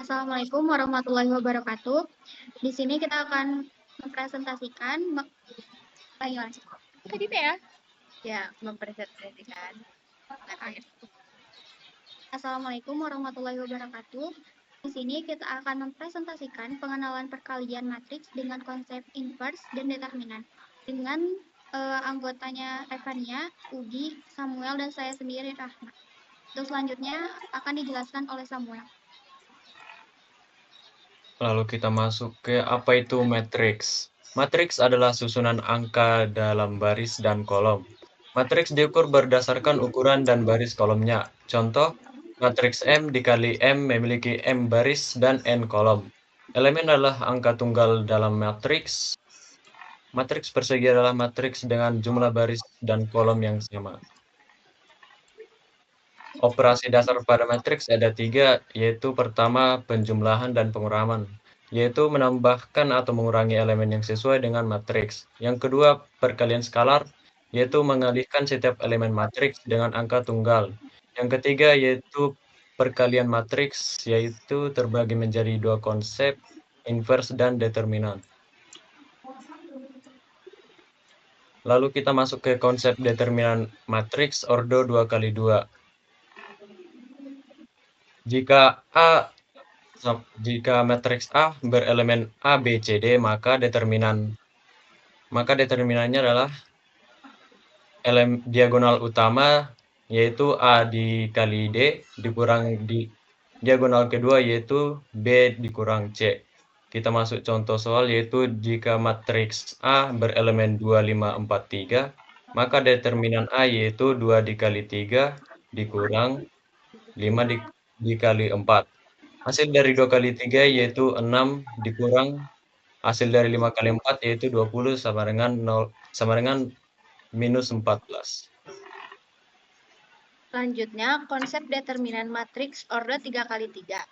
Assalamualaikum warahmatullahi wabarakatuh. Di sini kita akan mempresentasikan mempresentasikan. Assalamualaikum warahmatullahi wabarakatuh. Di sini kita akan mempresentasikan pengenalan perkalian matriks dengan konsep inverse dan determinan dengan anggotanya Evania, Ugi, Samuel, dan saya sendiri Rahma. Untuk selanjutnya akan dijelaskan oleh Samuel. Lalu kita masuk ke apa itu matriks. Matriks adalah susunan angka dalam baris dan kolom. Matriks diukur berdasarkan ukuran dan baris kolomnya. Contoh, matriks M dikali M memiliki M baris dan N kolom. Elemen adalah angka tunggal dalam matriks. Matriks persegi adalah matriks dengan jumlah baris dan kolom yang sama. Operasi dasar pada matriks ada 3, yaitu pertama penjumlahan dan penguraman, yaitu menambahkan atau mengurangi elemen yang sesuai dengan matriks. Yang kedua perkalian skalar, yaitu mengalihkan setiap elemen matriks dengan angka tunggal. Yang ketiga yaitu perkalian matriks, yaitu terbagi menjadi dua konsep, inverse dan determinan. Lalu kita masuk ke konsep determinan matriks ordo 2x2. Jika matriks A berelemen A, B, C, D, maka determinannya adalah diagonal utama, yaitu A dikali D, dikurang di diagonal kedua, yaitu B dikurang C. Kita masuk contoh soal, yaitu jika matriks A berelemen 2, 5, 4, 3, maka determinan A yaitu 2 dikali 3 dikurang 5 dikali 4. Hasil dari 2 kali 3 yaitu 6 dikurang hasil dari 5 kali 4 yaitu 20 sama dengan minus 14. Selanjutnya, konsep determinan matriks order 3x3.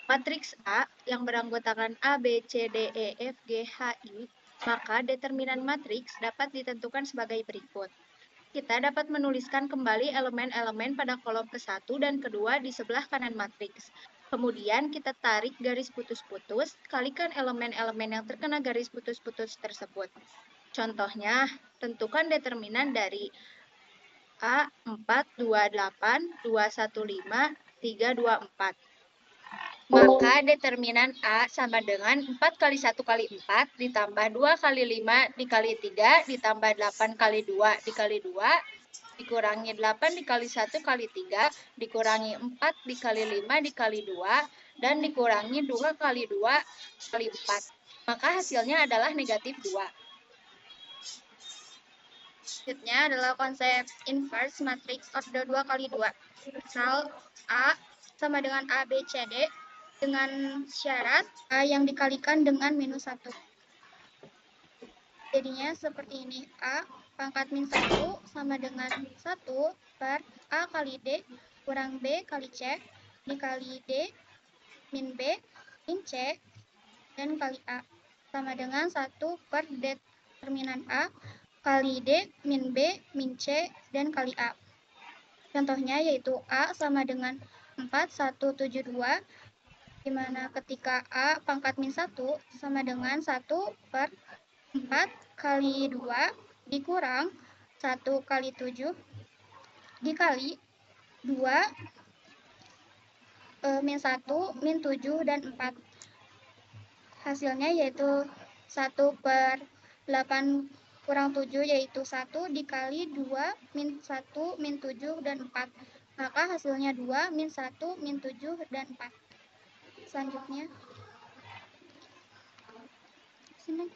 Matriks A yang beranggotakan A, B, C, D, E, F, G, H, I, maka determinan matriks dapat ditentukan sebagai berikut. Kita dapat menuliskan kembali elemen-elemen pada kolom ke-1 dan kedua di sebelah kanan matriks. Kemudian kita tarik garis putus-putus, kalikan elemen-elemen yang terkena garis putus-putus tersebut. Contohnya, tentukan determinan dari A 4, 28, 215, 324. Maka determinan A sama dengan 4 kali 1 kali 4 ditambah 2 kali 5 dikali 3 ditambah 8 kali 2 dikali 2 dikurangi 8 dikali 1 kali 3 dikurangi 4 dikali 5 dikali 2 dan dikurangi 2 kali 2 kali 4. Maka hasilnya adalah negatif 2. Selanjutnya adalah konsep inverse matriks order 2x2. Misal A sama dengan A, B, C, D dengan syarat A yang dikalikan dengan minus 1. Jadinya seperti ini. A pangkat min 1 sama dengan 1 per A kali D kurang B kali C dikali D min B min C dan kali A sama dengan 1 per determinan A kali D min B min C dan kali A. Contohnya yaitu A sama dengan 4172, di mana ketika A pangkat min 1 sama dengan 1 per 4 kali 2 dikurang 1 kali 7 dikali 2 min 1, min 7, dan 4. Hasilnya yaitu 1 per 8 kurang 7 yaitu 1 dikali 2 min 1 min 7 dan 4. Maka hasilnya 2 min 1 min 7 dan 4. Selanjutnya sini.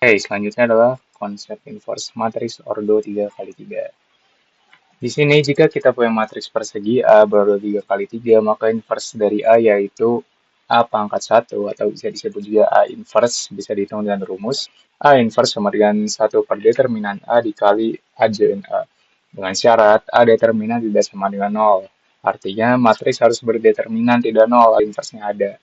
Selanjutnya adalah konsep inverse matriks ordo 3x3. Di sini jika kita punya matriks persegi A berordo 3x3, maka inverse dari A yaitu A pangkat 1 atau bisa disebut juga A inverse, bisa dihitung dengan rumus A inverse sama dengan 1 per determinan A dikali AJN A. Dengan syarat A determinan tidak sama dengan 0. Artinya matriks harus berdeterminan tidak 0, A inverse-nya ada.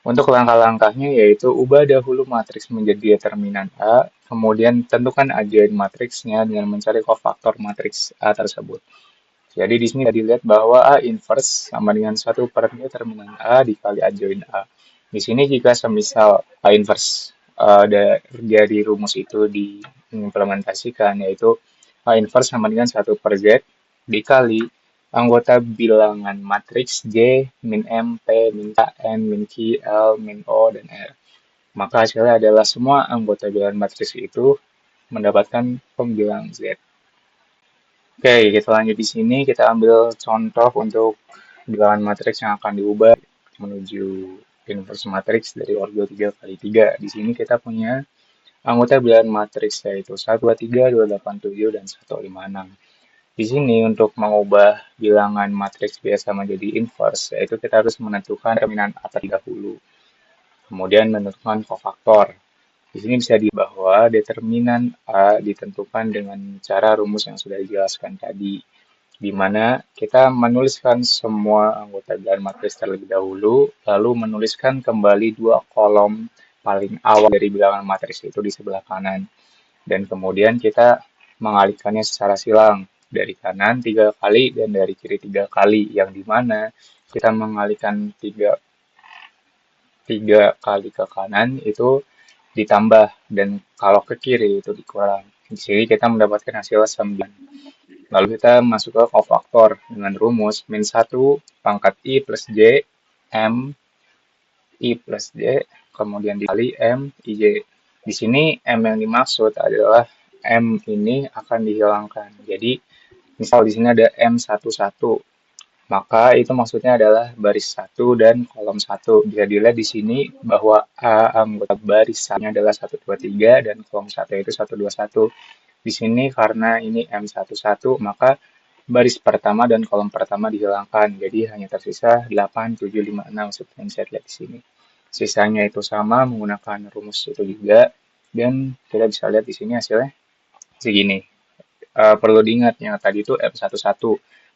Untuk langkah-langkahnya yaitu ubah dahulu matriks menjadi determinan A, kemudian tentukan ajoin matriksnya dengan mencari kofaktor matriks A tersebut. Jadi di sini dilihat bahwa A inverse sama dengan 1/determinan A dikali ajoin A. Di sini jika semisal A inverse dari rumus itu diimplementasikan, yaitu A inverse sama dengan 1/Z dikali anggota bilangan matriks J, min M, P, min K, N, min Q, L, min O, dan R. Maka hasilnya adalah semua anggota bilangan matriks itu mendapatkan pembilang Z. Oke, kita lanjut di sini. Kita ambil contoh untuk bilangan matriks yang akan diubah menuju inverse matriks dari ordo 3 kali 3. Di sini kita punya anggota bilangan matriks yaitu 123, 287, dan 156. Di sini untuk mengubah bilangan matriks biasa menjadi inverse, yaitu kita harus menentukan determinan A terlebih dahulu. Kemudian menentukan kofaktor. Di sini bisa dilihat bahwa determinan A ditentukan dengan cara rumus yang sudah dijelaskan tadi, di mana kita menuliskan semua anggota bilangan matriks terlebih dahulu, lalu menuliskan kembali dua kolom paling awal dari bilangan matriks itu di sebelah kanan. Dan kemudian kita mengalihkannya secara silang dari kanan 3 kali dan dari kiri 3 kali, yang dimana kita mengalihkan tiga kali ke kanan itu ditambah dan kalau ke kiri itu dikurang. Di sini kita mendapatkan hasil 9. Lalu kita masuk ke kofaktor dengan rumus min 1 pangkat I plus J M I plus J kemudian dikali M IJ. Di sini M yang dimaksud adalah M ini akan dihilangkan. Jadi misal di sini ada M11, maka itu maksudnya adalah baris 1 dan kolom 1. Bisa dilihat di sini bahwa A anggota barisannya adalah 123 dan kolom 1 itu 121. Di sini karena ini M11, maka baris pertama dan kolom pertama dihilangkan. Jadi hanya tersisa 8, 7, 5, 6 seperti yang saya lihat di sini. Sisanya itu sama menggunakan rumus itu juga. Dan kita bisa lihat di sini hasilnya segini. Perlu diingat yang tadi itu M11.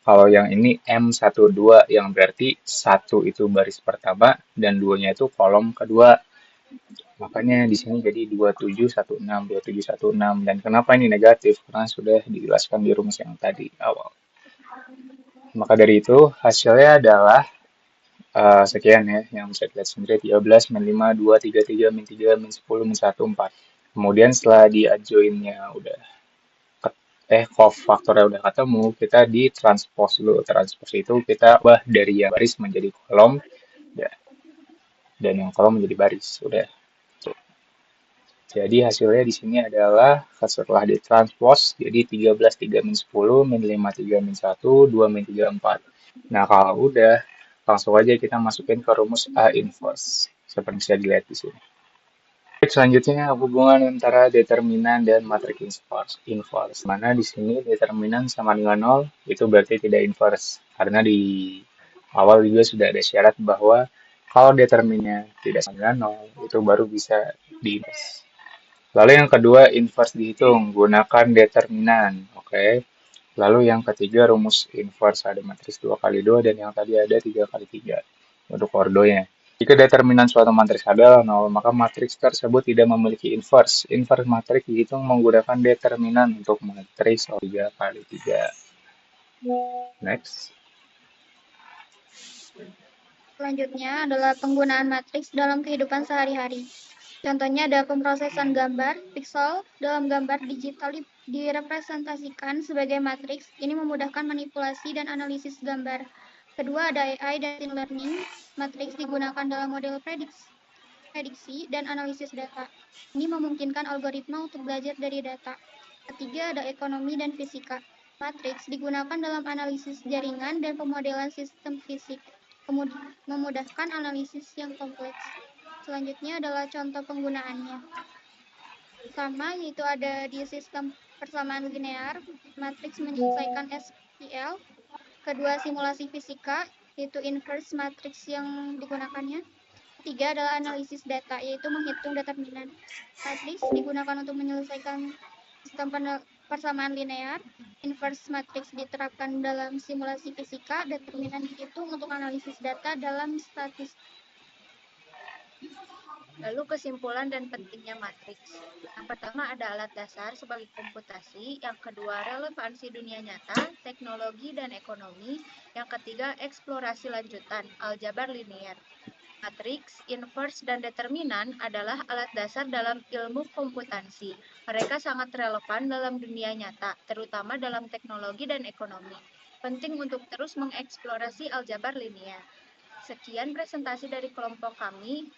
Kalau yang ini M12 yang berarti 1 itu baris pertama dan 2-nya itu kolom kedua. Makanya di sini jadi 2716, 2716. Dan kenapa ini negatif? Karena sudah dijelaskan di rumus yang tadi awal. Maka dari itu hasilnya adalah sekian ya, yang bisa dilihat sendiri 13, min 5, 2, 3, 3, min 3, min 10, min 1, 4. Kemudian setelah diajoinnya udah kofaktornya udah ketemu, kita di transpose dulu. Transpose itu kita ubah dari yang baris menjadi kolom dan yang kolom menjadi baris. Udah. Jadi hasilnya di sini adalah setelah ditranspose jadi 13 3 min 10 min 5 3 min 1 2 min 3 4. Nah, kalau udah langsung aja kita masukin ke rumus A inverse seperti bisa dilihat di sini. Selanjutnya hubungan antara determinan dan matriks inverse. Mana di sini determinan sama dengan 0 itu berarti tidak inverse karena di awal juga sudah ada syarat bahwa kalau determinnya tidak sama dengan 0 itu baru bisa di inverse. Lalu yang kedua inverse dihitung gunakan determinan, oke. Lalu yang ketiga rumus inverse ada matriks 2 kali 2 dan yang tadi ada 3 kali 3 untuk ordonya. Jika determinan suatu matriks adalah 0, maka matriks tersebut tidak memiliki inverse. Inverse matriks dihitung menggunakan determinan untuk matriks 3 kali 3. Next. Selanjutnya adalah penggunaan matriks dalam kehidupan sehari-hari. Contohnya ada pemrosesan gambar, piksel dalam gambar digital direpresentasikan sebagai matriks. Ini memudahkan manipulasi dan analisis gambar. Kedua ada AI dan machine learning. Matriks digunakan dalam model prediksi dan analisis data. Ini memungkinkan algoritma untuk belajar dari data. Ketiga ada ekonomi dan fisika. Matriks digunakan dalam analisis jaringan dan pemodelan sistem fisik, memudahkan analisis yang kompleks. Selanjutnya adalah contoh penggunaannya. Pertama, yaitu ada di sistem persamaan linear, matriks menyelesaikan SQL. Kedua, simulasi fisika, yaitu inverse matriks yang digunakannya. Ketiga adalah analisis data, yaitu menghitung determinan. Matriks digunakan untuk menyelesaikan sistem persamaan linear. Inverse matriks diterapkan dalam simulasi fisika, determinan dihitung untuk analisis data dalam statistik. Lalu kesimpulan dan pentingnya matriks. Yang pertama ada alat dasar sebagai komputasi, yang kedua relevansi dunia nyata, teknologi dan ekonomi, yang ketiga eksplorasi lanjutan, aljabar linier. Matriks, inverse, dan determinan adalah alat dasar dalam ilmu komputansi. Mereka sangat relevan dalam dunia nyata, terutama dalam teknologi dan ekonomi. Penting untuk terus mengeksplorasi aljabar linier. Sekian presentasi dari kelompok kami.